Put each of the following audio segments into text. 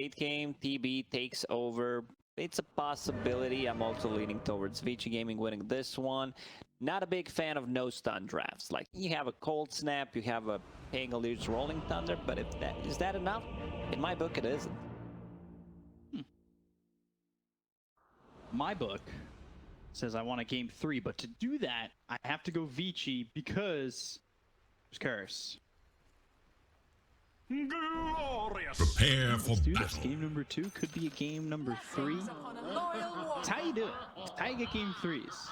Late game, TB takes over. It's a possibility. I'm also leaning towards Vici Gaming winning this one. Not a big fan of no stun drafts. Like, you have a cold snap, you have a Pangoliers Rolling Thunder, but if that is that enough? In my book, it isn't. My book says I want a game 3, but to do that, I have to go Vici because there's Curse. Glorious. Prepare for Let's do battle. this. Game number 2 could be a game number 3. That's how you do it. That's how you get game 3s.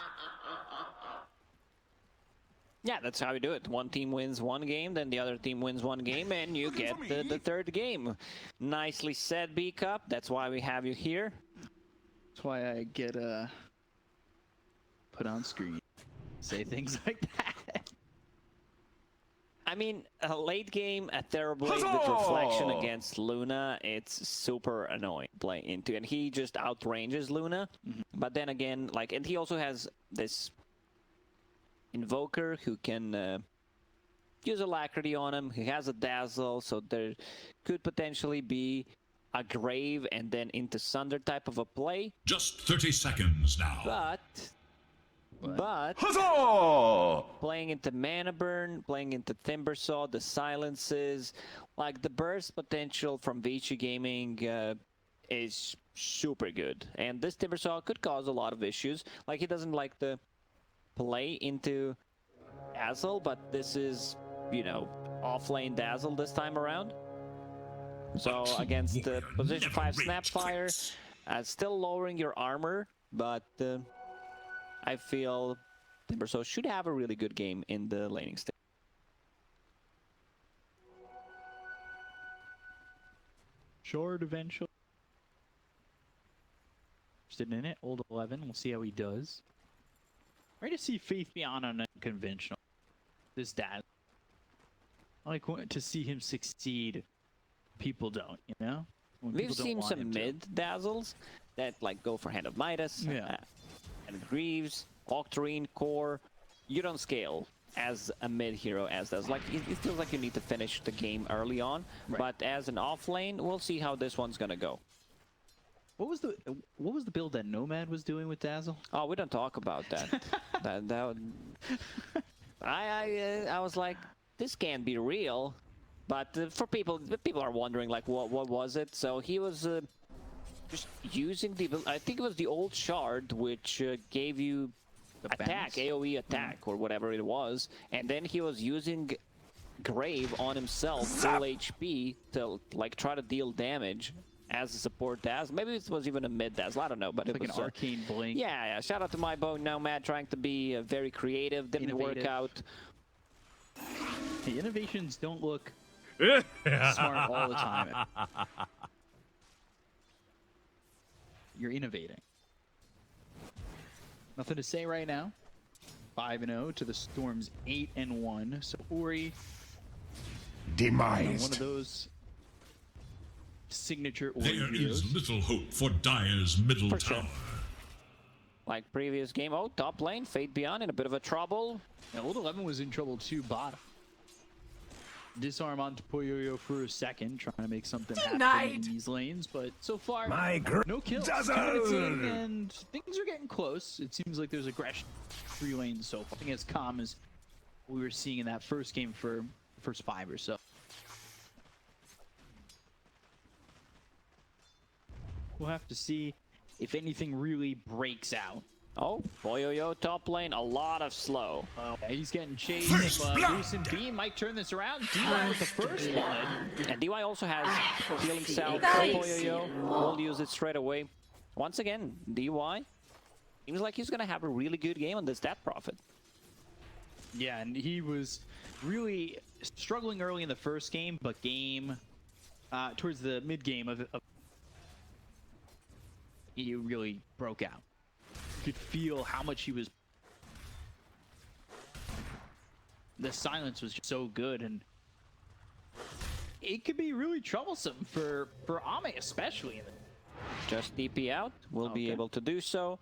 Yeah, that's how you do it. One team wins one game, then the other team wins one game, and you get the third game. Nicely said, B-Cup. That's why we have you here. That's why I get put on screen. Say things like that. I mean, a late game, a Terrorblade with Reflection against Luna, it's super annoying to play into. And he just outranges Luna. But then again, like, and he also has this Invoker who can use Alacrity on him. He has a Dazzle, so there could potentially be a Grave and then into Sunder type of a play. Just 30 seconds now. But playing into Mana Burn, playing into Timbersaw, the silences, like the burst potential from Vici Gaming is super good. And this Timbersaw could cause a lot of issues. Like, he doesn't like the play into Dazzle, but this is, you know, off-lane Dazzle this time around. So against the position 5 Snapfire, still lowering your armor, but I feel Timbersaw should have a really good game in the laning stage. Short eventually. Interested in it. Old 11. We'll see how he does. Ready to see Faith Beyond on unconventional. This dad. I like to see him succeed. People don't, you know? We've seen some mid dazzles that like go for Hand of Midas, and Greaves, Octarine, Core. You don't scale as a mid hero as does. Like, it feels like you need to finish the game early on, but as an off lane, we'll see how this one's gonna go. What was the build that Nomad was doing with Dazzle? Oh, we don't talk about that. I was like, this can't be real. But for people are wondering, like, what was it? So he was just using the, I think it was the old shard, which gave you attack, AoE attack, or whatever it was. And then he was using Grave on himself, full HP, to like try to deal damage as a support Dazzle. Maybe it was even a mid Dazzle, I don't know. But it's it like was an arcane blink. Yeah. Shout out to my bow Nomad, trying to be very creative. Didn't work out. The innovations don't look smart all the time. You're innovating. Nothing to say right now. 5-0 to the Storm's 8-1. So Ori, demised. one of those signature Ori There heroes. is little hope for Dire's middle For tower. sure. Like previous game, top lane, Fate Beyond in a bit of a trouble. Yeah, Old 11 was in trouble too, bottom. Disarm onto Poyoyo for a second, trying to make something happen in these lanes, but so far, no kills. And things are getting close. It seems like there's aggression 3 lanes so far. I think as calm as we were seeing in that first game for the first 5 or so. We'll have to see if anything really breaks out. Oh, Boyoyo top lane, a lot of slow. He's getting chased, but Lucent B might turn this around. DY with the first blood. And DY also has healing salve for Boyoyo. We'll use it straight away. Once again, DY seems like he's going to have a really good game on this Stat Prophet. Yeah, and he was really struggling early in the first game, but towards the mid game he really broke out. You could feel how much he was. The silence was just so good, and it could be really troublesome for Ame especially. Just DP out, will be able to do so.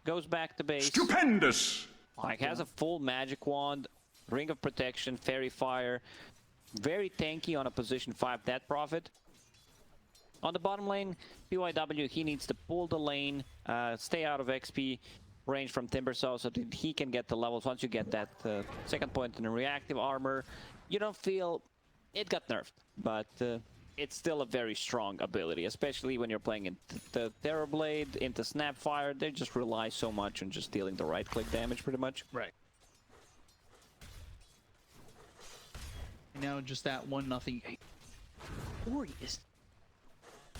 Goes back to base. Stupendous! Like, has a full magic wand, Ring of Protection, Fairy Fire. Very tanky on a position 5 Death Prophet. On the bottom lane, PYW, he needs to pull the lane, stay out of XP range from Timbersaw so that he can get the levels. Once you get that second point in the reactive armor, you don't feel it got nerfed, but it's still a very strong ability, especially when you're playing into the Terrorblade, into Snapfire. They just rely so much on just dealing the right-click damage, pretty much. Right. And now just that 1-0. Ori is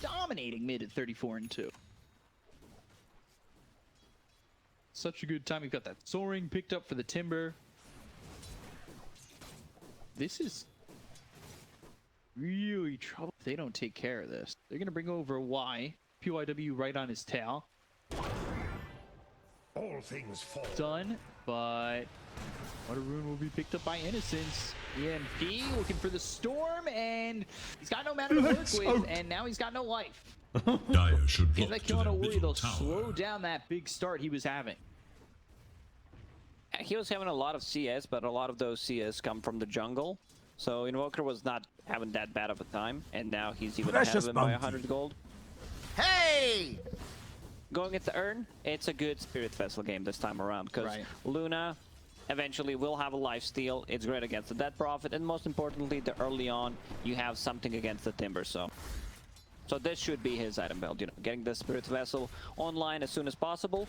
dominating mid at 34-2. Such a good time. We've got that soaring picked up for the Timber. This is really trouble if they don't take care of this. They're gonna bring over Y. PYW right on his tail. All things fall. Done, but Water Rune will be picked up by Innocence. EMP looking for the Storm, and he's got no mana to work with, and now he's got no life. Dire should If look they to kill on their a Ori, middle they'll tower. slow down that big start he was having. He was having a lot of CS, but a lot of those CS come from the jungle. So Invoker was not having that bad of a time, and now he's even ahead of him by 100 gold. Hey! Going into Urn, it's a good Spirit Vessel game this time around, because Right. Luna eventually will have a lifesteal. It's great against the Death Prophet, and most importantly, the early on, you have something against the Timber. So this should be his item build, you know, getting the Spirit Vessel online as soon as possible.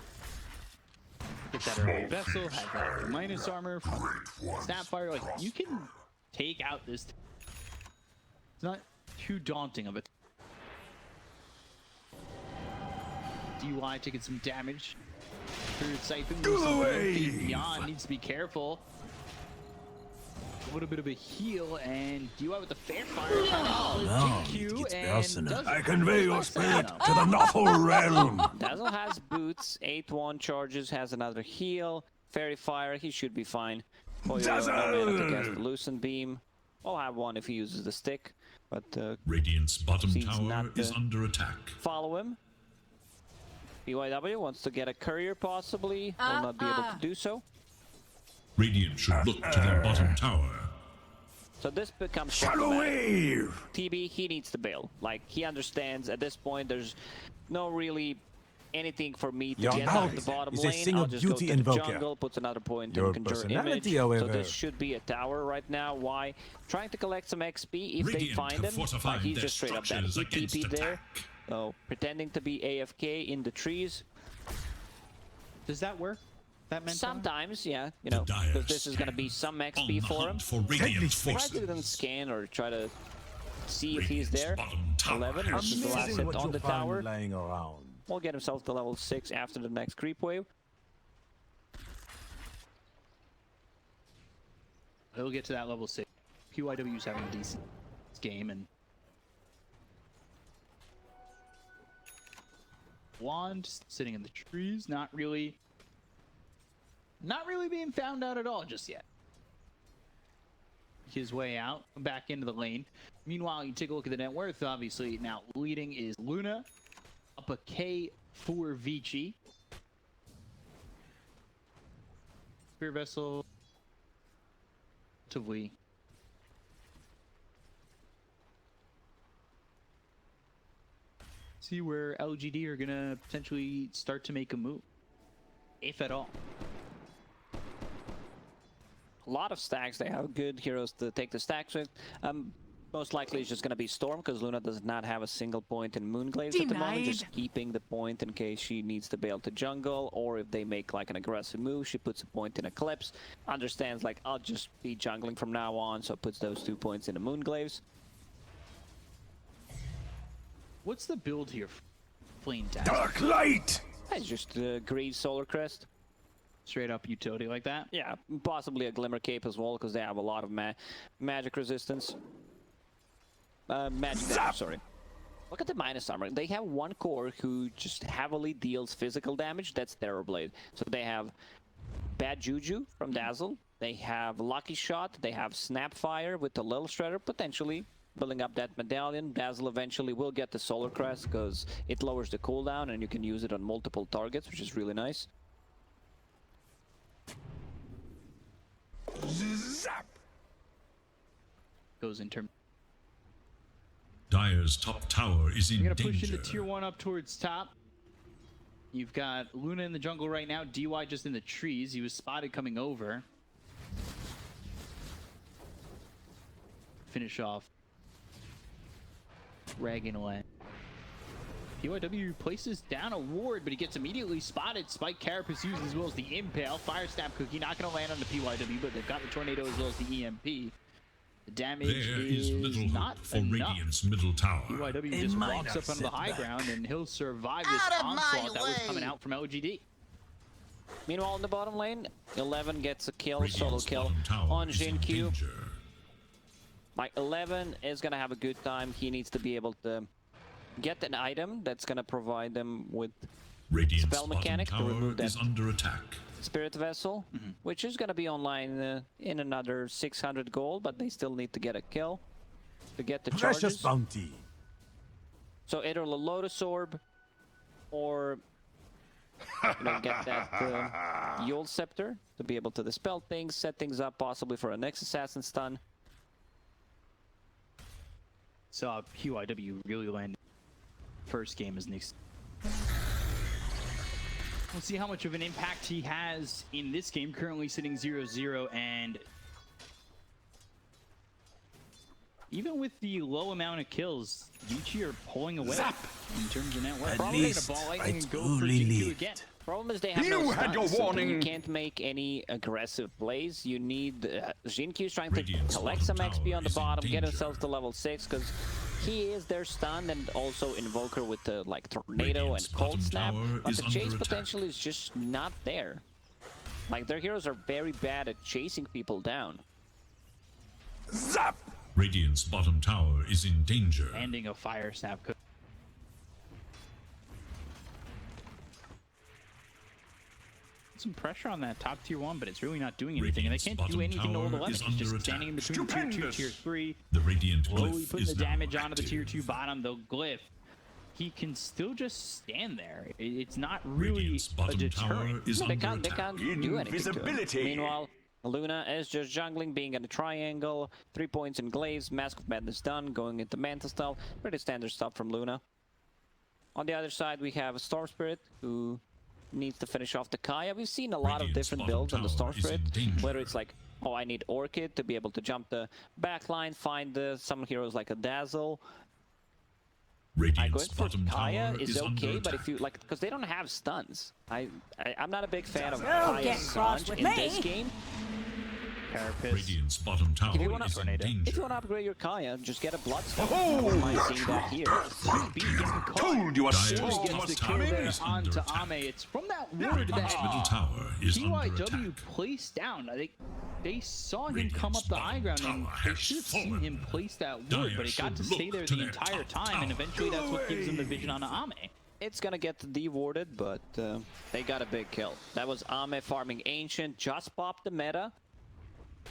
Get that early vessel, have that minus armor, Snapfire. Like, you can take out this. It's not too daunting of it. DY taking some damage. Through Siphon. Go away! Beyond needs to be careful. A little bit of a heal, and DY with the fair fire. Now it GQ, gets and personal. does I it. convey your Nice spirit setup. to the Novel realm. Dazzle has boots, 8-1 charges, has another heal. Fairy Fire, he should be fine. Boyo, no mana to cast the Lucent Beam. I'll have one if he uses the stick, but Radiant's bottom Seems tower not is to- under attack. follow him. BYW wants to get a courier possibly, will not be able to do so. Radiant should look to their bottom tower. So this becomes Shallow problematic. wave. TB, he needs to bail. Like, he understands at this point there's no really anything for me to Your get out of the mouth bottom is a lane. single I'll just go beauty to the invoker. jungle, puts another point Your in Conjure Image. personality, So however, this should be a tower right now. Why? Trying to collect some XP if they Radiant find have him. fortified He's their just straight up dead. structures He against TP'd there. attack. So pretending to be AFK in the trees. Does that work? That meant Sometimes, yeah, you know, The Dire because this is going to be stand some on XP the for him. hunt for Radiant Try to then forces. scan or try to see if he's Radiant's there. bottom tower 11, has this is the last Amazing hit what on you'll the find tower. lying around. Will get himself to level 6 after the next creep wave. He'll get to that level 6. PYW's having a decent game, and Wand sitting in the trees, not really being found out at all just yet. His way out, back into the lane. Meanwhile, you take a look at the net worth. Obviously, now leading is Luna, up a K for Vici. Spear Vessel, relatively. See where LGD are gonna potentially start to make a move, if at all. A lot of stacks. They have good heroes to take the stacks with. Most likely it's just going to be Storm, because Luna does not have a single point in Moonglaze at the moment. Just keeping the point in case she needs to bail to jungle, or if they make like an aggressive move, she puts a point in Eclipse. Understands like, I'll just be jungling from now on, so puts those 2 points in the Moonglaze. What's the build here? Flame Dash. Dark light. It's just Greed Solar Crest. Straight up utility like that. Yeah, possibly a Glimmer Cape as well, because they have a lot of magic resistance. Magic damage, sorry. Look at the minus armor. They have one core who just heavily deals physical damage. That's Terrorblade. So they have Bad Juju from Dazzle. They have Lucky Shot. They have Snapfire with the Little Shredder, potentially building up that medallion. Dazzle eventually will get the Solar Crest because it lowers the cooldown and you can use it on multiple targets, which is really nice. Zap. Goes in terms. Dire's top tower is in You're gonna danger. push into tier 1 up towards top. You've got Luna in the jungle right now. DY just in the trees. He was spotted coming over. Finish off. Dragging away. PYW places down a ward, but he gets immediately spotted. Spike Carapace used as well as the Impale. Fire Snap Cookie not going to land on the PYW, but they've got the Tornado as well as the EMP. The damage There is little not hope for enough. Radiant's middle tower. PYW just walks up onto the high ground, and he'll survive this onslaught that was coming out from LGD. Meanwhile, in the bottom lane, 11 gets a kill, Radiant's solo kill bottom tower on is in Jin Q. danger. Like 11 is gonna have a good time. He needs to be able to get an item that's gonna provide them with Radiant's spell mechanic to bottom remove tower that is under attack. Spirit Vessel, which is gonna be online in another 600 gold, but they still need to get a kill to get the Precious charges. bounty. So either a Lotus Orb or get that Yule Scepter to be able to dispel things, set things up possibly for a next Assassin Stun. Saw PYW really land first game as next. We'll see how much of an impact he has in this game. Currently sitting 0-0, and even with the low amount of kills, Vici are pulling away in terms of net worth. At Probably least taking a ball I lightning and go for truly Jin Q lived. again. Problem is they have You no had your stuns, so warning. you can't make any aggressive plays. You need Jin Q's trying to Radiant's collect some bottom XP tower on the is in bottom, get danger. himself to level 6, because he is their stun and also Invoker with the Tornado Radiant's and Cold bottom Snap, tower but is the under chase attack. potential is just not there. Like, their heroes are very bad at chasing people down. Zap! Radiant's bottom tower is in danger. Landing a fire snap. Some pressure on that top tier 1, but it's really not doing anything, and they Radiant's can't do bottom anything to hold the tower is lemon. He's just under standing in attack. between tier 2, Stupendous. tier 3. The Radiant Slowly glyph putting is the now damage onto the active. tier 2 bottom, though Glyph, he can still just stand there. It's not really Radiant's a bottom deterrent. tower is They under can't attack. do anything to him. Invisibility. Meanwhile, Luna is just jungling, being in a triangle, 3 points in glaives, Mask of Madness done, going into Manta style. Pretty standard stuff from Luna. On the other side, we have a Storm Spirit who needs to finish off the Kaya. We've seen a lot of Radiant's different bottom builds on the Storm tower is in Spirit, danger. whether it's like, oh, I need Orchid to be able to jump the backline, find some heroes like a Dazzle. Going Radiant's for bottom Kaya tower is under okay, but attack. if you like, because they don't have stuns. I'm not a big fan of Don't Kaya's get cross stun with in me. this game. Carapace. Radiant's bottom tower If you wanna- is in Tornado. danger. If you want to upgrade your Kaya, just get a Bloodstone. Oh! You might see that here. B getting caught. Told you a Dire's storm Gets bottom the was kill tower there is under onto attack. Ame. It's from that ward Radiant's middle that tower is under PYW attack. placed down. I think they saw him Radiant's come up the high bottom ground, and tower they has should have seen fallen. him place that ward, Dire but it got to should stay look there to the their entire top time, and tower. eventually that's what gives them the vision on Ame. It's gonna get dewarded, but they got a big kill. That was Ame farming Ancient, just popped the meta.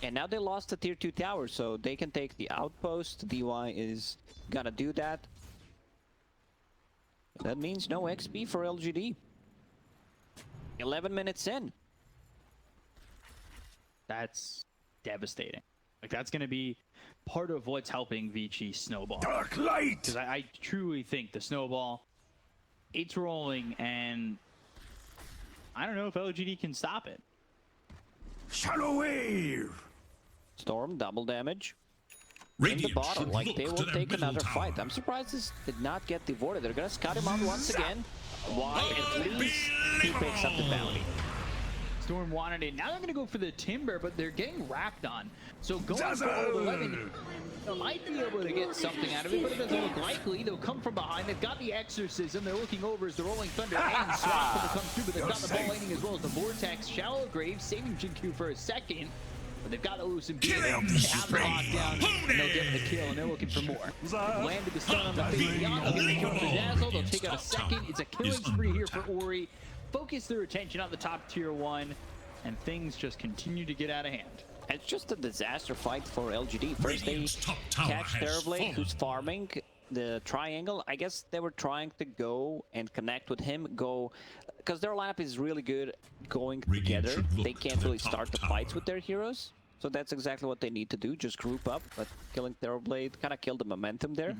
And now they lost the tier 2 tower, so they can take the outpost. DY is gonna do that. That means no XP for LGD. 11 minutes in. That's devastating. Like, that's going to be part of what's helping Vici snowball. Dark light. Because I truly think the snowball, it's rolling, and I don't know if LGD can stop it. Shallow wave. Storm, double damage. In the Radiant bottom, should like look they to will their take middle another tower. fight. I'm surprised this did not get devoted. They're gonna scout him out once again. Why? At least he picks up the bounty. Storm wanted it. Now they're going to go for the Timber, but they're getting wrapped on. So going for old 11, they might be able to get something out of it, but it doesn't look likely. They'll come from behind. They've got the Exorcism. They're looking over as the Rolling Thunder and Swap going to come through, but they've got the ball laning as well as the Vortex. Shallow Grave saving Jinku for a second. But they've got to lose some beat. They have the lockdown, and they'll get the kill, and they're looking for more. Landed the stun on the face. They'll get the kill on the Dazzle. They'll take out a second. It's a killing spree here for Ori. Focus their attention on the top tier 1, and things just continue to get out of hand. It's just a disaster fight for LGD. First they Radiant's top tower catch has Terrorblade, who's fallen. farming the triangle. I guess they were trying to go and connect with him, because their lineup is really good going Radiant together. should look They to can't their really top start the tower. fights with their heroes. So that's exactly what they need to do, just group up, but killing Terrorblade kind of killed the momentum there.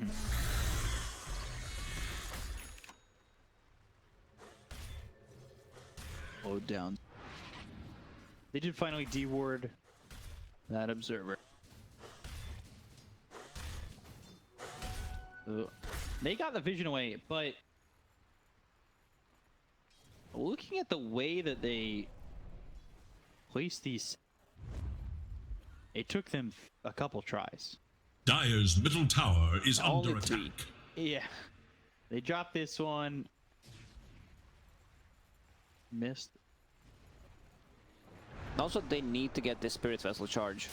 Load down. They did finally deward that observer. So they got the vision away, but looking at the way that they placed these, it took them a couple tries. Dire's middle tower is Only under three. attack. Yeah. They dropped this one. Missed. Also, they need to get this Spirit Vessel charge.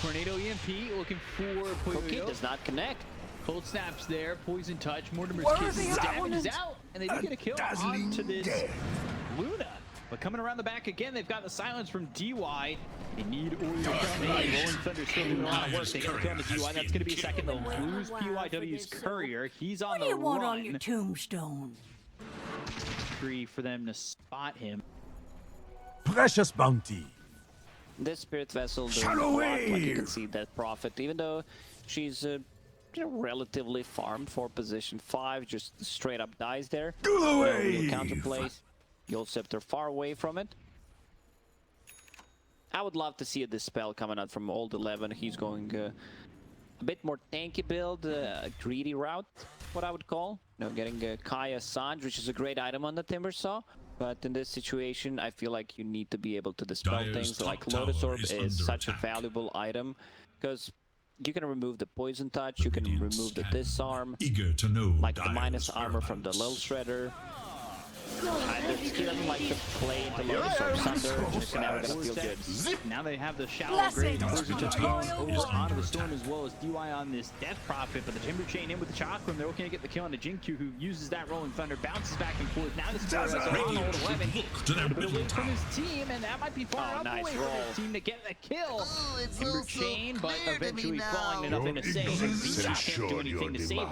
Tornado EMP looking for Cookie Poyo. does not connect. Cold snaps there. Poison touch. Mortimer's Worthy kiss. Damage opponent. is out. And they do get a kill Dazzling onto this death. Luna. But coming around the back again, they've got the silence from DY. They need Oreo down. Rolling Thunder still doing a lot of work. They can kill on the DY. That's going to be a second. They'll lose PYW's courier. He's on What do the you want on run. your tombstone? Free for them to spot him. Precious bounty. This Spirit Vessel does a Shallow lot, like you can wave. see that Prophet, even though she's relatively farmed for position 5, just straight up dies there. Do the No wave. real counterplay. You'll Scepter far away from it. I would love to see a Dispel coming out from Old 11. He's going a bit more tanky build, a greedy route, what I would call. You know, getting Kaya Sanj, which is a great item on the Timbersaw. But in this situation, I feel like you need to be able to dispel Dire's things. top Like Lotus tower Orb is is under such attack. a valuable item because you can remove the Poison Touch, you can Radiant remove the stand, Disarm, Eager to know like the Dire's minus armor from the Lil whereabouts. Shredder. He doesn't like to play into Lotus Orb Thunder, just never gonna feel good. Now they have the shallow Blessings grave poison from touch the going royal over is onto under the storm attack. as well as DY on this Death Prophet, but the Timber Chain in with the Chakram. They're looking to get the kill on the Jinkyu, who uses that Rolling Thunder, bounces back and forth. Now this is on Radiant old 11. should look to their A bit middle away from tower. his team, and that might be far Oh, enough nice away from roll. his team to get the kill. Oh, it's Timber all so Chain, but clear to me eventually now. falling enough into save. And Vici can't do ensure anything your to save him.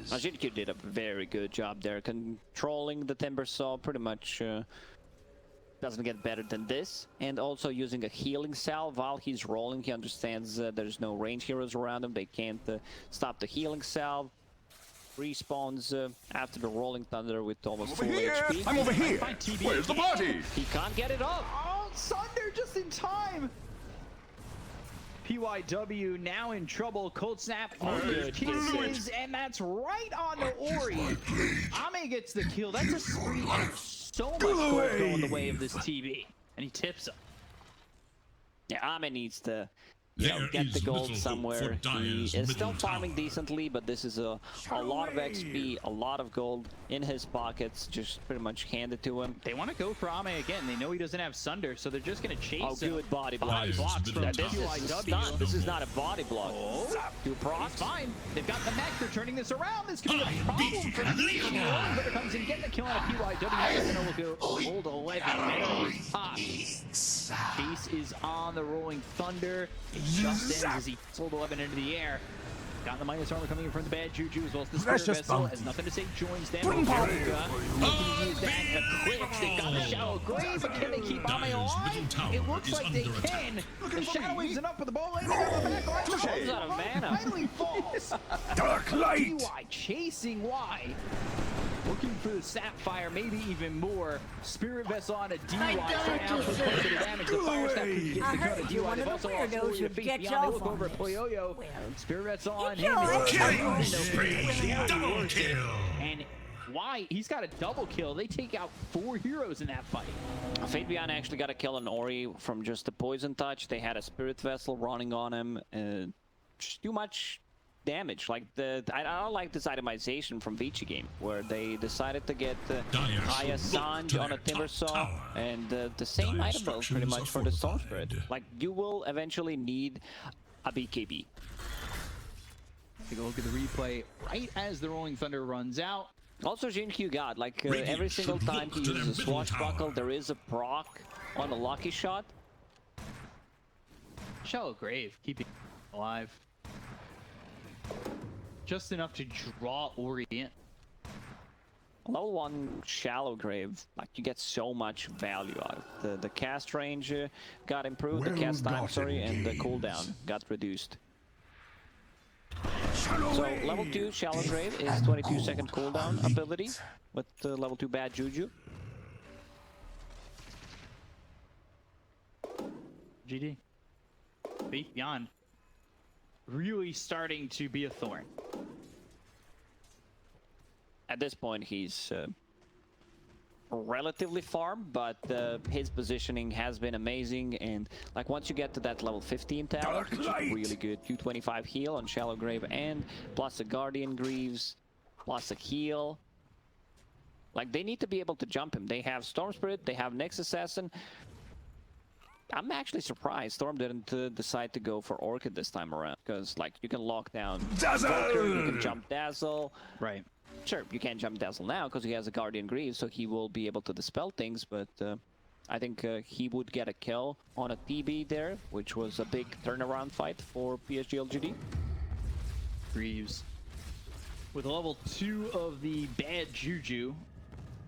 demise. Jinkyu did a very good job there, controlling the Timbersaw pretty much. Doesn't get better than this, and also using a healing salve while he's rolling. He understands there's no range heroes around him. They can't stop the healing salve. Respawns after the Rolling Thunder with almost full HP. I'm over here. Find TB. Where's the party? He can't get it up. Oh, Sunder just in time. PYW now in trouble. Cold snap, good. kisses, and that's right on the Ori. Ame gets the kill. That's a spree and so much gold going the way of this TV. And he tips him. Yeah, Ame needs to get There the is gold little hope somewhere. for He Dire's is still middle farming tower. decently, but this is a lot of XP, a lot of gold in his pockets, just pretty much handed to him. They want to go for Ame again. They know he doesn't have Sunder, so they're just going to chase Oh, him. good body block. Five blocks from Dire's This is a PYW. stun. This is not a body block. Oh, Two procs. it's fine. They've got the mech. They're turning this around. This could be a problem for Vici. But comes in, getting the kill on a PYW. Now he's going to go old 11. Meta is top. Chase is on the Rolling Thunder. It just ends as he sold 11 into the air. Got the minus armor coming in from the bad juju as well as the Spirit Precious Vessel. bounty. Has nothing to say, joins them. Boom, boom. Looking to use that eclipse. They've got the shallow grave, but can they keep Ame Dire's alive? middle tower It looks is like they under can. The for shadow me. waves enough for the ball landing on the back line. Runs out of mana. Finally falls. Dark light. DY chasing Y. Looking for the Sapphire, maybe even more. Spirit Vessel on a DY. Trying out for a bit of damage. The Fire Snap can get I the cut heard of you're DY. one They've of also the lost weirdos Glory who to Face gets Beyond. They off look on over at this. Poyoyo. Well, Spirit Vessel on you him. kill It's it. killing Spree. Double kill. And why? He's got a double kill. They take out 4 heroes in that fight. Fate Beyond actually got a kill on Ori from just the Poison Touch. They had a Spirit Vessel running on him. Just too much damage. Like I don't like this itemization from Vici game, where they decided to get Dire Kaya should look Sanj to on a their top Timbersaw tower. and the same Dire item build pretty structures much are for the Stone fortified. Spirit. Like you will eventually need a BKB. Take a look at the replay right as the Rolling Thunder runs out. Also, Jinkyu got like Radiant every single should time look he to their uses a middle swashbuckle, tower. there is a proc on a lucky shot. Shallow Grave, keeping alive. Just enough to draw Ori in. Level 1 Shallow Grave, like you get so much value out of it. The cast range got improved, the cast time, sorry, and the cooldown got reduced. So level 2 Shallow Grave is 22-second cooldown ability with level 2 Bad Juju. GD. Faith Beyond really starting to be a thorn. At this point, he's relatively farm, but his positioning has been amazing. And like once you get to that level 15 talent, which is really good, 225 heal on Shallow Grave, and plus a Guardian Greaves, plus a heal. Like they need to be able to jump him. They have Storm Spirit, they have Nyx Assassin. I'm actually surprised Storm didn't decide to go for Orchid this time around, because like you can lock down Volker, you can jump Dazzle. Right. Sure, you can't jump Dazzle now because he has a Guardian Greaves, so he will be able to dispel things, but I think he would get a kill on a TB there, which was a big turnaround fight for PSG.LGD. Greaves. With level 2 of the Bad Juju,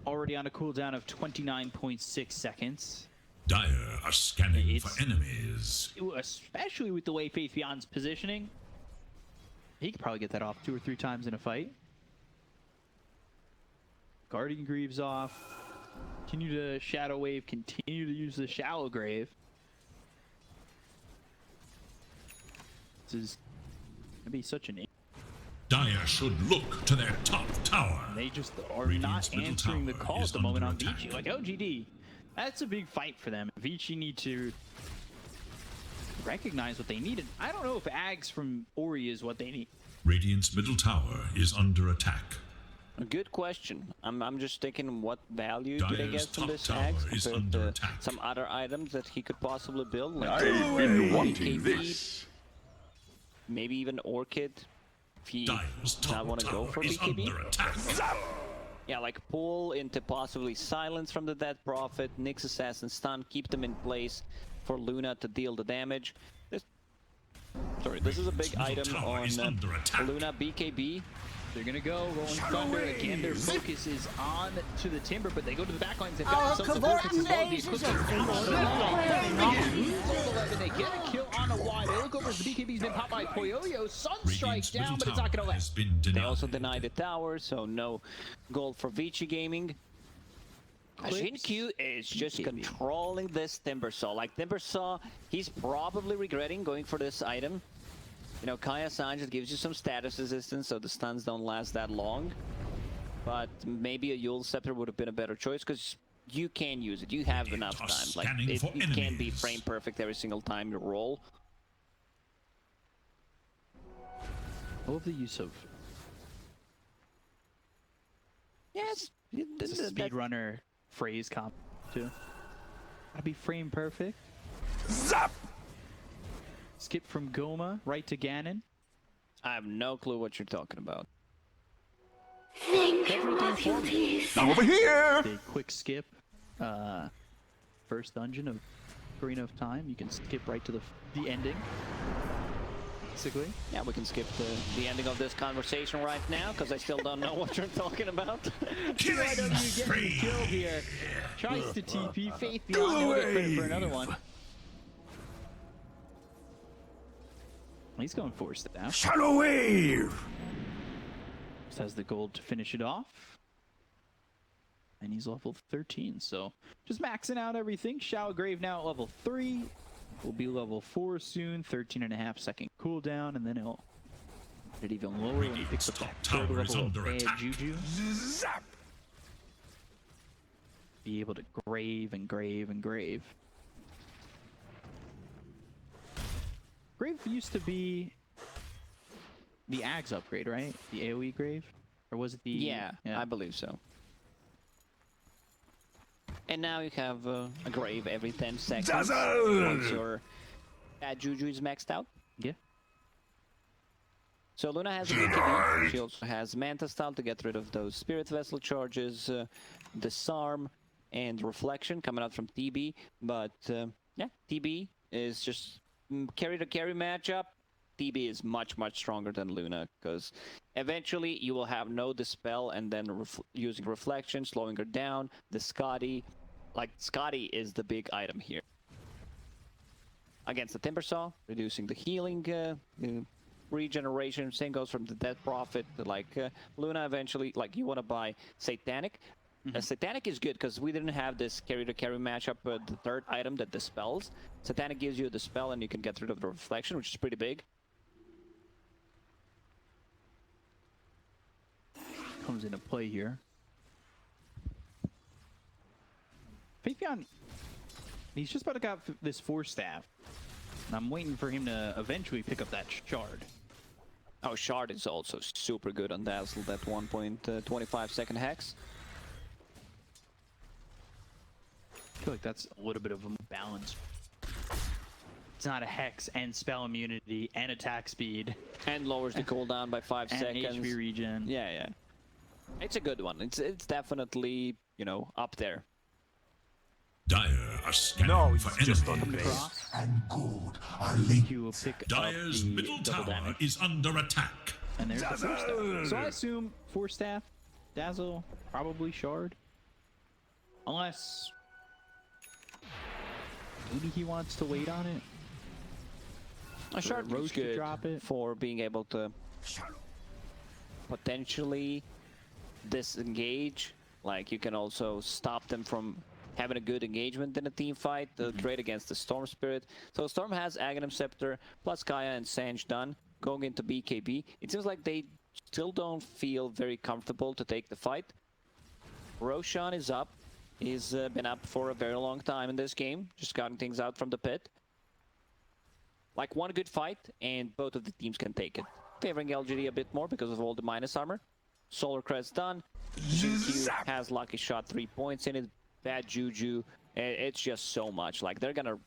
already on a cooldown of 29.6 seconds. Dire are scanning for enemies. Especially with the way Faith Beyond's positioning. He could probably get that off 2 or 3 times in a fight. Guardian Greaves off. Continue to Shadow Wave. Continue to use the Shallow Grave. This is going to be such an... Dire should look to their top tower. They just are Radiant's not middle answering the tower call is at the moment on under attack. Vici. Like LGD, that's a big fight for them. Vici need to recognize what they needed. I don't know if Ags from Ori is what they need. Radiant's middle tower is under attack. A good question. I'm just thinking, what value do they Dire's get from top this tower axe is compared under to attack. some other items that he could possibly build? Like I've been wanting BKB, this. maybe even Orchid. If he Dire's does top not want to go tower for is BKB. under attack. Yeah, like pull into possibly Silence from the Dead Prophet, Nyx Assassin stun, keep them in place for Luna to deal the damage. This is a big item tower on is under attack. Luna BKB. They're gonna go Rolling Thunder again. Their focus is on to the Timber, but they go to the backlines. They've got themselves a focus as well. The Eclipse is down on the line. They get a kill on a wide. They look over as the BKB's been popped by Poyoyo. Sunstrike Radiant's down, middle but it's not gonna tower let. has been denied. They also denied the tower, so no gold for Vici Gaming. Q is just controlling this Timbersaw. Like Timbersaw, he's probably regretting going for this item. You know, Kaya San just gives you some status resistance, so the stuns don't last that long. But maybe a Yule Scepter would have been a better choice, because you can use it. You have enough time. Like, it can't be frame perfect every single time you roll. I love the use of... Yes. It's a speedrunner phrase comp, too. Gotta be frame perfect. Zap! Skip from Goma right to Ganon. I have no clue what you're talking about. Now over here! A quick skip. First dungeon of Arena of Time. You can skip right to the ending. Basically. Yeah, we can skip the ending of this conversation right now, because I still don't know what you're talking about. Killing spree. Kill here. Tries to TP. Faith Beyond. He'll get credit for another one. He's going for staff. Shallow Wave! Just has the gold to finish it off. And he's level 13, so just maxing out everything. Shallow Grave now at level 3. Will be level 4 soon. 13.5 second cooldown, and then he'll get it even lower when he picks up that third level of Bad Juju. Zap! Be able to grave and grave and grave. Grave used to be the Ags upgrade, right? The AoE Grave? Or was it the... Yeah, I believe so. And now you have a grave every 10 seconds Dazzle! once your Bad Juju is maxed out. Yeah. So Luna has a BKB. She also has Manta Style to get rid of those Spirit Vessel charges, Disarm, and Reflection coming out from TB. But yeah, TB is just carry to carry matchup. TB is much stronger than Luna, because eventually you will have no Dispel and then using Reflection, slowing her down. The Scotty, like Scotty is the big item here. Against the Timbersaw, reducing the healing regeneration. Same goes from the Death Prophet to like Luna eventually. Like you want to buy Satanic. Satanic is good because we didn't have this carry-to-carry matchup. The third item that dispels. Satanic gives you the spell and you can get rid of the reflection, which is pretty big. Comes into play here. Fabian, he's just about to get this Force Staff. And I'm waiting for him to eventually pick up that Shard. Oh, Shard is also super good on Dazzle, that 1.25 second hex. I feel like that's a little bit of a balance. It's not a hex and spell immunity and attack speed. And lowers the cooldown by 5 and seconds. HP regen. Yeah, yeah. It's a good one. It's definitely, you know, up there. Dire are scanning for just enemy. on base. And gold are linked. You will pick Dire's up the middle double tower damage. is under attack. And there's the Force Staff. Dazzle! So I assume Force Staff, Dazzle, probably Shard. Unless maybe he wants to wait on it. A Shard Roche is to good drop it. for being able to potentially disengage. Like you can also stop them from having a good engagement in a team fight. Great against the Storm Spirit. So Storm has Aghanim Scepter plus Kaya and Sange done. Going into BKB, it seems like they still don't feel very comfortable to take the fight. Roshan is up. He's been up for a very long time in this game, just scouting things out from the pit. Like one good fight, and both of the teams can take it. Favoring LGD a bit more because of all the minus armor. Solar Crest done. GQ has Lucky Shot 3 points in it. Bad Juju. It's just so much. Like they're gonna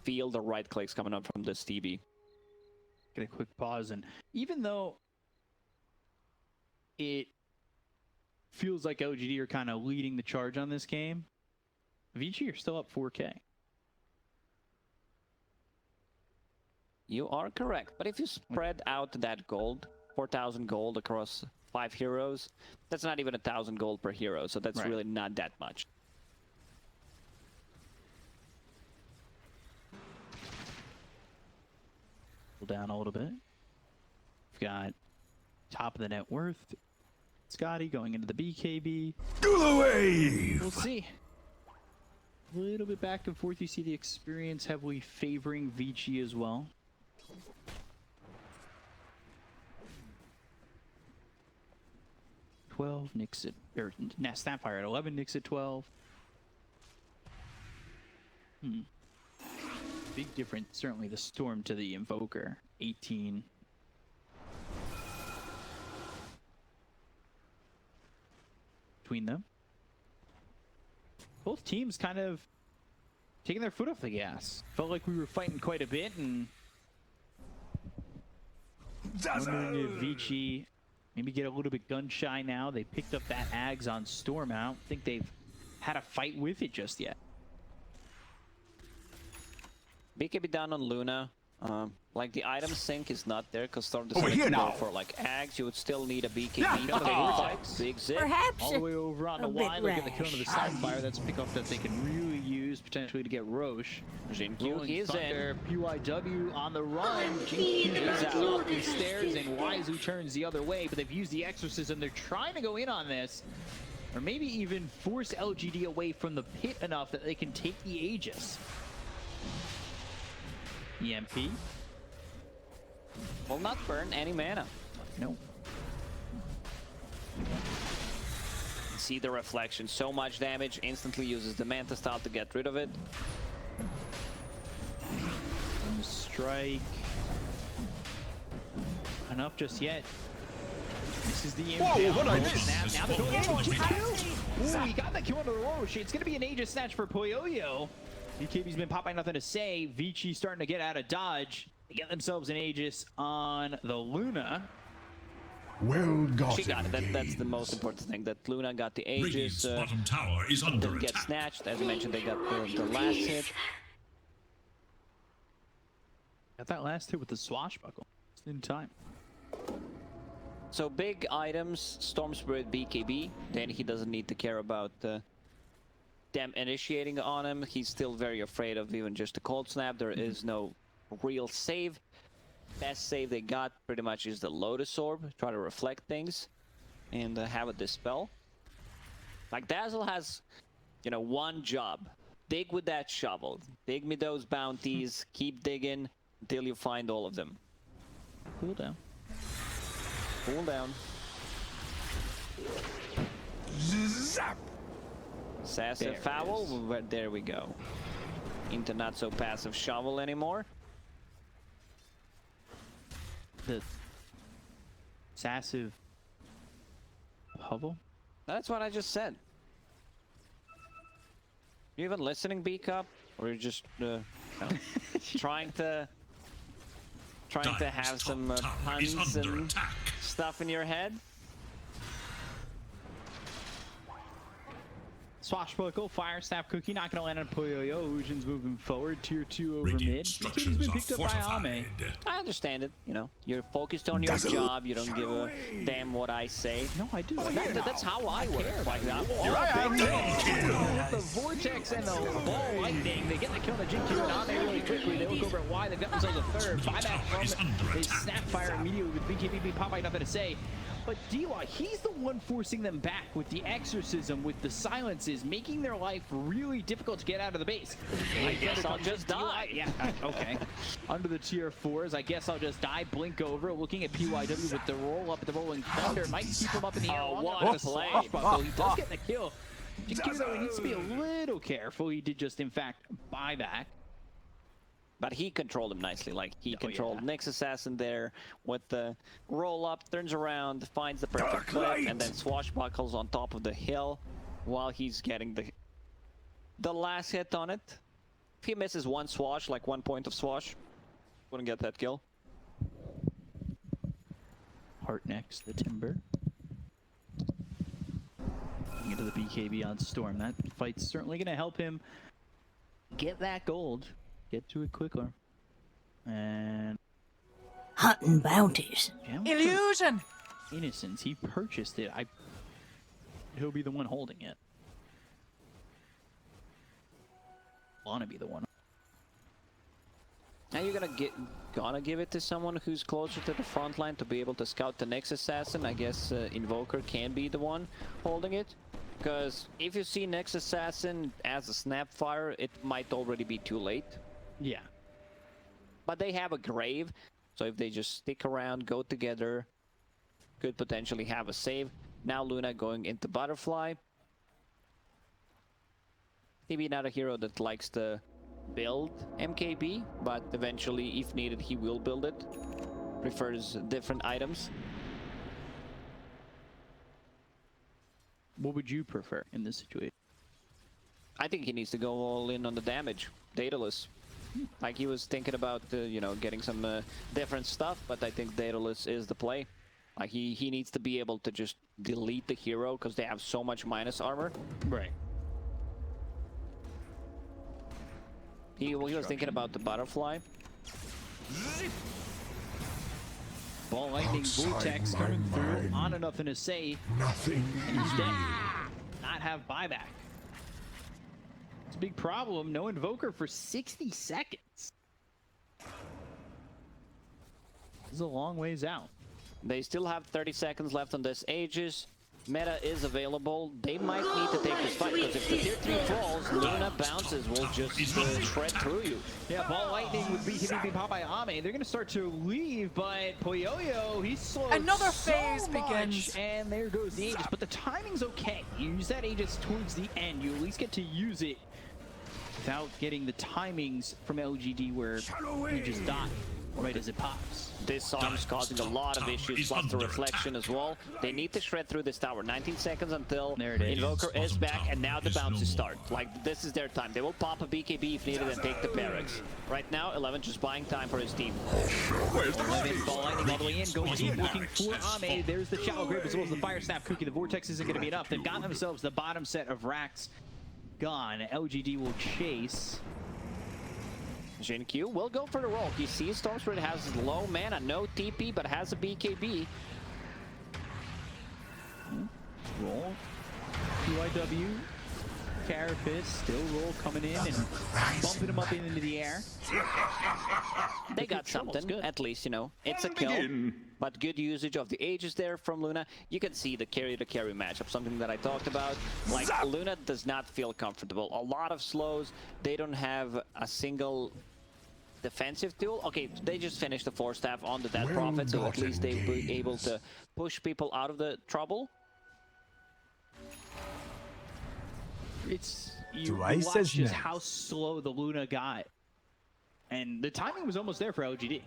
feel the right clicks coming up from this TB. Get a quick pause, and even though it feels like LGD are kind of leading the charge on this game, Vici are still up 4K. You are correct, but if you spread out that gold, 4,000 gold across 5 heroes, that's not even 1,000 gold per hero, so that's really not that much. Down a little bit. We've got top of the net worth. Scotty going into the BKB. Gula wave! We'll see. A little bit back and forth. You see the experience heavily favoring Vici as well. Nix at, or Snapfire at 11, Nix at 12. Big difference, certainly the Storm to the Invoker, 18. Between them. Both teams kind of taking their foot off the gas. Felt like we were fighting quite a bit, and wondering if Vici maybe get a little bit gun shy now. They picked up that Ags on Storm. I don't think they've had a fight with it just yet. BKB down on Luna. Like the item sync is not there because Storm Over decided here to go now. for like Ags. You would still need a BKB Yeah. to take the fight. Big zip. Perhaps All the way over on the a bit Y, look at the kill rash. into the Snapfire. That's a pickoff that they can really use potentially to get Roche. Jinq, he's Thunder, in. PYW on the run. GQ back up the stairs and wisely turns the other way, but they've used the Exorcism. They're trying to go in on this, or maybe even force LGD away from the pit enough that they can take the Aegis. EMP. Will not burn any mana. No. See the reflection. So much damage. Instantly uses the Manta style to get rid of it. And the strike. Enough just yet. This is the Whoa, inbound. what I missed? Now they're going in on GQ. Ooh, he got the kill on the Roche. It's going to be an Aegis snatch for Poyoyo. BKB's been popping, nothing to say. Vici starting to get out of dodge. They get themselves an Aegis on the Luna. Well got She got it. That's the most important thing. That Luna got the Radiant's Aegis. bottom tower is under Didn't get attack. snatched. As you mentioned, they got the last hit. Got that last hit with the swashbuckle. in time. So big items, Storm Spirit BKB, then he doesn't need to care about them initiating on him. He's still very afraid of even just a cold snap. There is no real save. Best save they got pretty much is the Lotus Orb. Try to reflect things and have a dispel. Like Dazzle has, you know, one job. Dig with that shovel. Dig me those bounties. Keep digging until you find all of them. Cool down. Cool down. Zap. Sassive Foul. There we go. Into not so passive shovel anymore. The Sassive Hovel? That's what I just said. You even listening, B-Cup? Or you're just trying to have some puns and stuff in your head? Swashbuckle, Fire Staff Cookie, not gonna land on Poyoyo. Illusion's moving forward, tier 2 over mid. BKB's been picked up by Ame. I understand it, you know. You're focused on your job, you don't give a damn what I say. No, I do. That's how I work. Like that. The Vortex and the Ball Lightning, they get the kill on the GQ and Ame really quickly. They look over at Y, they've got themselves a third. Buyback from they Snapfire immediately with BKB Popeye, nothing to say. But DY, he's the one forcing them back with the exorcism, with the silences, making their life really difficult to get out of the base. I guess I'll just die. Yeah, okay. Under the tier 4s, I guess I'll just die. Blink over, looking at PYW with the roll up at the Rolling Thunder. Might keep him up in the air. What a play. He does get the kill. Jakiro needs to be a little careful. He did just, in fact, buy back. But he controlled him nicely. Like, he controlled Nyx Assassin there with the roll-up, turns around, finds the perfect clip, and then swashbuckles on top of the hill while he's getting the last hit on it. If he misses one swash, like 1 point of swash, wouldn't get that kill. Heart next, the Timber. Into the BKB on Storm. That fight's certainly going to help him get that gold. Get to it quicker. And hunting bounties. Yeah, Illusion! Innocence. He purchased it. He'll be the one holding it. Wanna be the one. Now you're gonna give it to someone who's closer to the front line to be able to scout the next assassin. I guess Invoker can be the one holding it. Because if you see next assassin as a Snapfire, it might already be too late. Yeah. But they have a grave, so if they just stick around, go together, could potentially have a save. Now Luna going into Butterfly. Maybe not a hero that likes to build MKB, but eventually, if needed, he will build it. Prefers different items. What would you prefer in this situation? I think he needs to go all in on the damage. Daedalus. Like, he was thinking about, you know, getting some different stuff, but I think Daedalus is the play. Like, he needs to be able to just delete the hero because they have so much minus armor. Right. He was thinking about the Butterfly. Ball Lightning Vortex coming through on enough to say. Nothing And he's dead. Not have buyback. It's a big problem. No Invoker for 60 seconds. This is a long ways out. They still have 30 seconds left on this Aegis. Meta is available. They might need to take this fight, because if the tier 3 falls, Luna bounces will just shred through you. Yeah, Ball Lightning with BKB Popeye Ame. They're going to start to leave, but Poyoyo, he's slowed Another so phase much, begins. and there goes the Aegis. But the timing's okay. You use that Aegis towards the end. You at least get to use it without getting the timings from LGD where you just die right as it pops. This arm's causing a lot of issues, plus the reflection as well. They need to shred through this tower. 19 seconds until Invoker is back, and now the bounces start. Like, this is their time. They will pop a BKB if needed and take the barracks. Right now, 11 just buying time for his team. 11, Ball Lightning all the way in, going deep, looking for Ame. There's the Shallow Grave as well as the Fire Snap Cookie. The Vortex isn't going to be enough. They've got themselves the bottom set of racks gone. LGD will chase. Q will go for the roll. You see Storm Spirit has low mana, no TP, but has a BKB. Roll. PYW. Carapace still roll coming in and bumping him up into the air. They got something, at least, you know. It's a kill, but good usage of the Aegis there from Luna. You can see the carry-to-carry matchup, something that I talked about. Like, Luna does not feel comfortable. A lot of slows. They don't have a single defensive tool. Okay, they just finished the 4-staff on the Dead Prophet, so at least they'll be able to push people out of the trouble. It's you watch just how slow the Luna got, and the timing was almost there for LGD.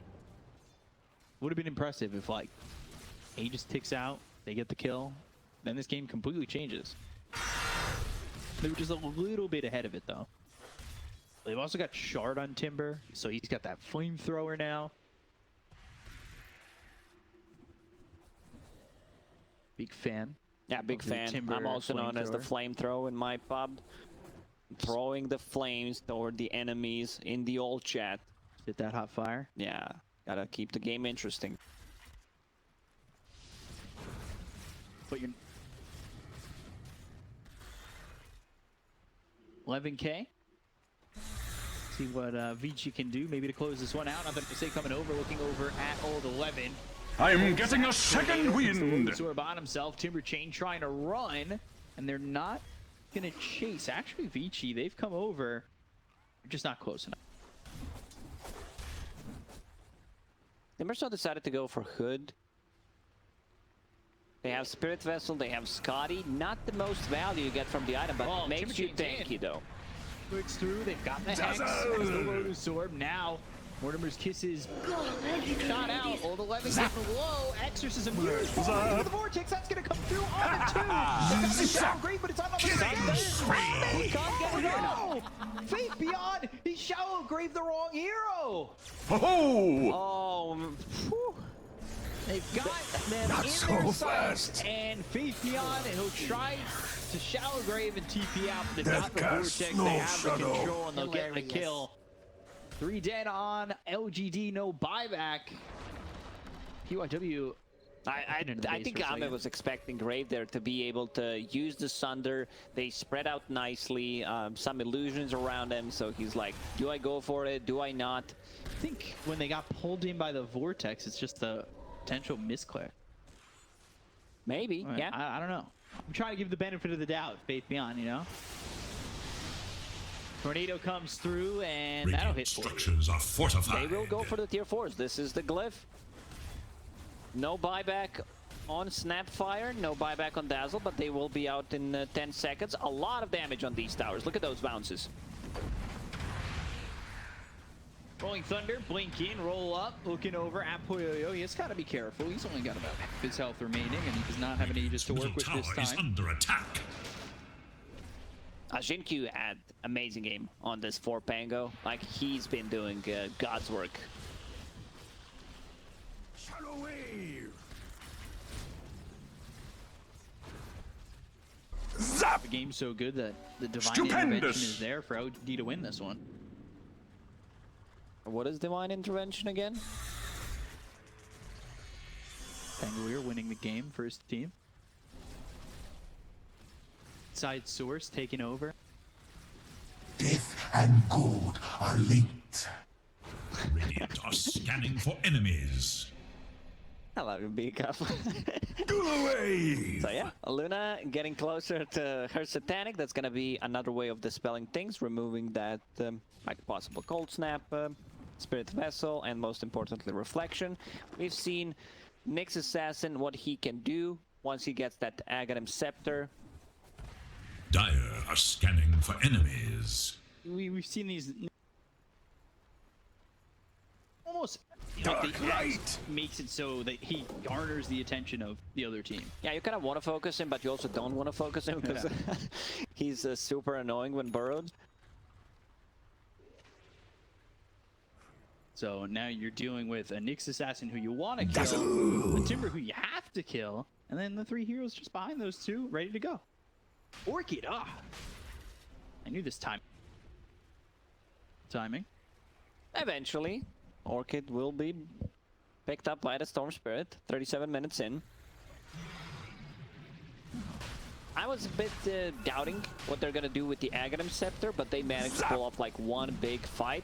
Would have been impressive if like Aegis ticks out, they get the kill, then this game completely changes. They were just a little bit ahead of it though. They've also got Shard on Timber, so he's got that flamethrower now. Big fan. Yeah, big fan. I'm also known as the flamethrower in my pub. Throwing the flames toward the enemies in the old chat. Spit that hot fire. Yeah, gotta keep the game interesting. But you're 11K. See what Vici can do, maybe to close this one out. Nothing to say coming over, looking over at old 11. I'm getting a second wind. So about himself, Timber Chain trying to run, and they're not gonna chase. Actually, Vici, they've come over, they're just not close enough. Timbersaw decided to go for Hood. They have Spirit Vessel, they have Scotty. Not the most value you get from the item, but makes you tanky though. Clicks through, they've got the Hex, has the Lotus Orb now. Mortimer's Kisses shot out. Old 11 getting low. Exorcism used for the Vortex. That's going to come through on the 2. It's not Shadow Grave, but it's on the side. He can't get it all. Faith Beyond. He Shadow Grave the wrong hero. Oh, they've got them in their sights. And Faith Beyond, and he'll try to Shadow Grave and TP out. They've got the Vortex. They have the control, and they'll get the kill. 3 dead on LGD, no buyback. PYW. I think Ahmed was expecting Grave there to be able to use the Sunder. They spread out nicely, some illusions around them, so he's like, do I go for it? Do I not? I think when they got pulled in by the Vortex, it's just a potential misclick. Maybe, yeah. I don't know. I'm trying to give the benefit of the doubt, Faith Beyond, you know? Tornado comes through, and that'll hit. Structures are fortified. They will go for the tier 4s. This is the glyph. No buyback on Snapfire, no buyback on Dazzle, but they will be out in 10 seconds. A lot of damage on these towers. Look at those bounces. Rolling Thunder, blink in, roll up, looking over at Poyoyo. He's got to be careful. He's only got about half his health remaining, and he does not have any Aegis to work with this time. Is under attack. Q had amazing game on this 4 Pango. Like, he's been doing God's work. Shadow wave. Zap. The game's so good that the Divine Intervention is there for LGD to win this one. What is Divine Intervention again? Pangolier winning the game for his team. Side Source taking over. Death and gold are linked. Radiant are scanning for enemies. I love you, Beakup. Go away. So yeah, Luna getting closer to her Satanic. That's gonna be another way of dispelling things, removing that like possible Cold Snap, Spirit Vessel, and most importantly, Reflection. We've seen Nyx Assassin, what he can do once he gets that Aghanim Scepter. Dire are scanning for enemies. We've seen these almost like the right. makes it so that he garners the attention of the other team. Yeah, you kind of want to focus him, but you also don't want to focus him because he's super annoying when burrowed. So now you're dealing with a Nyx Assassin who you want to kill, a Timber who you have to kill, and then the 3 heroes just behind those 2 ready to go. Orchid, I knew this timing. Eventually, Orchid will be picked up by the Storm Spirit. 37 minutes in. I was a bit doubting what they're gonna do with the Aghanim Scepter, but they managed to pull off like one big fight.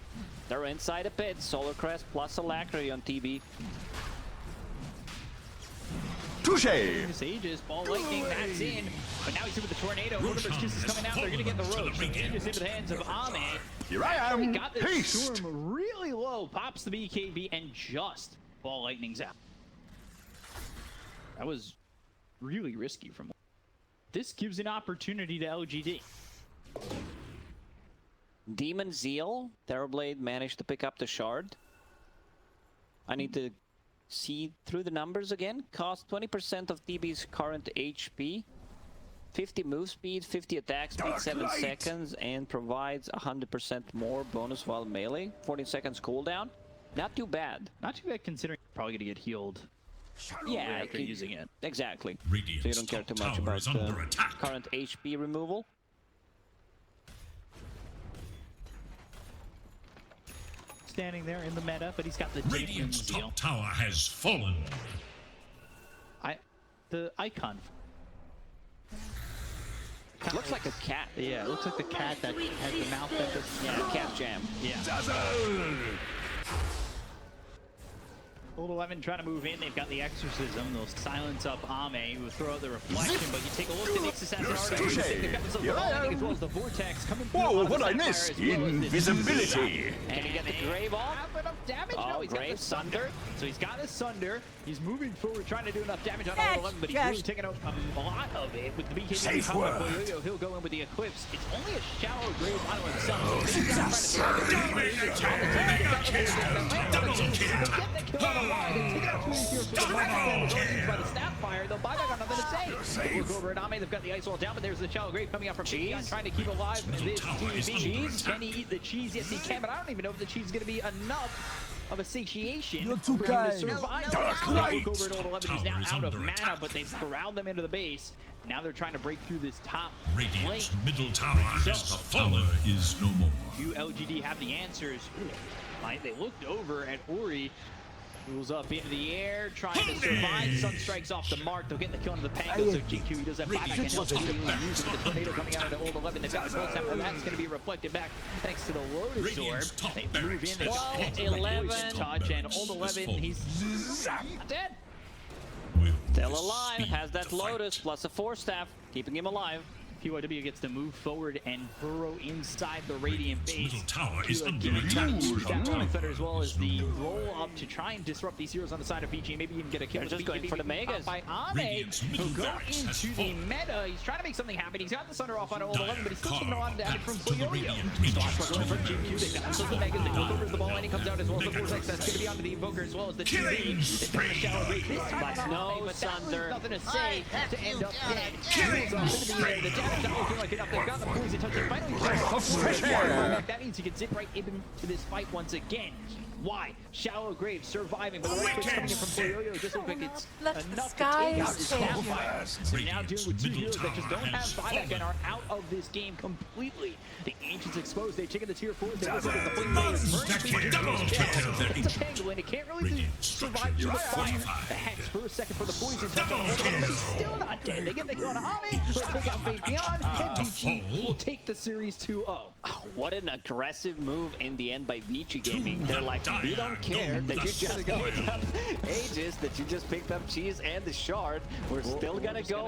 They're inside a pit. Solar Crest plus Alacrity on TB. Touché! Sages, Ball Lightning, that's in. But now he's in with the Tornado. Mortimer's Kiss is coming out. They're gonna get the Roach. Sages into the hands of Ame. Here I am! Got this Haste! Storm really low. Pops the BKB and just Ball Lightning's out. That was really risky from. This gives an opportunity to LGD. Demon Zeal. Terrorblade managed to pick up the shard. I need to see through the numbers again. Cost 20% of TB's current HP. 50 move speed, 50 attack speed, 7 seconds, and provides 100% more bonus while melee. 14 seconds cooldown. Not too bad. Not too bad considering you're probably gonna get healed. Yeah, after using it. Exactly. Radiant's So you don't care too much top tower about is under attack. current HP removal. Standing there in the meta, but he's got the Demon Radiant's Zeal. top tower has fallen. The icon. Looks like a cat. Yeah, it looks like the cat that has the mouth that does. Yeah, cat jam. Yeah. Dazzle! Old 11 trying to move in. They've got the Exorcism. They'll silence up Ame, who will throw out the Reflection, but you take a look at the Assassin Artist. They've got themselves the Lightning as well as the Vortex coming through. Whoa, what I miss? Invisibility! Can he get the Grave off? Have enough damage? Oh, No, he's got the Grave Sunder. So he's got his Sunder. He's moving forward, trying to do enough damage on Old 11, but he's really taking out a lot of it with the BKB. Safe word. He'll go in with the Eclipse. It's only a shallow Grave on himself. Double kill! By the Snapfire, they'll buy back on nothing to say. Look over at Ame, they've got the Ice Wall down, but there's the Shallow Grave coming out from Cheese, trying to keep alive this TB. Cheese, can he eat the cheese? Yes, he can, but I don't even know if the cheese is going to be enough of a satiation for him to survive. Look over at Old 11, he's now out of mana, but they've corralled them into the base. Now they're trying to break through this top Radiant's lane. middle tower has fallen. Tower is no more. You LGD have the answers. They looked over at Ori. Moves up into the air, trying to survive. Sunstrike's off the mark. They'll get the kill into the Pango, so GQ he does have buyback, and he'll continue using the Tornado coming out into Old 11. They've got the Pulse Temple, and that's going to be reflected back thanks to the Lotus Orb. They move in, they got 11 touch, and Old 11, he's dead. Still alive, has that Lotus plus a 4-staff, keeping him alive. PYW gets to move forward and burrow inside the Radiant base. Middle tower is under That attack. Tonic Thunder as well as the roll up to try and disrupt these heroes on the side of Vici. Maybe even get a kill. They're just going for the Megas. By Ame, who go into the meta. He's trying to make something happen. He's got the Thunder off on Old 11, but he's still taking a lot of damage from Yo-Yo. Stars going from GQ. They've got themselves the Megas. They look over the ball and he comes out as well as the Vortex. That's going to be onto the Invoker as well as the TV. They've got the Shallow Grave this time. But no but Sunder. nothing to say to end up dead. Heels up into the air. The damage not looking like enough. They've got the poison touch. They finally that means he can zip right into this fight once again. Why? Shallow Grave surviving, but the right push coming in from Yo-Yo just looks like it's enough to take out his Snapfire. So now dealing with two heroes that just don't have buyback and are out of this game completely. The Ancients exposed. They've taken the tier 4s. They look like the Blink It's a Pangolin. It can't really survive through the fire. The Hex for a second for the poison touch on Hold, but he's still not dead. They get the kill on Ame. They'll take out Fate Beyond. And Vici will take the series 2-0. Oh, what an aggressive move in the end by Vici Gaming. They're like, we don't care that you just picked up Aegis, that you just picked up Cheese and the Shard. We're still gonna go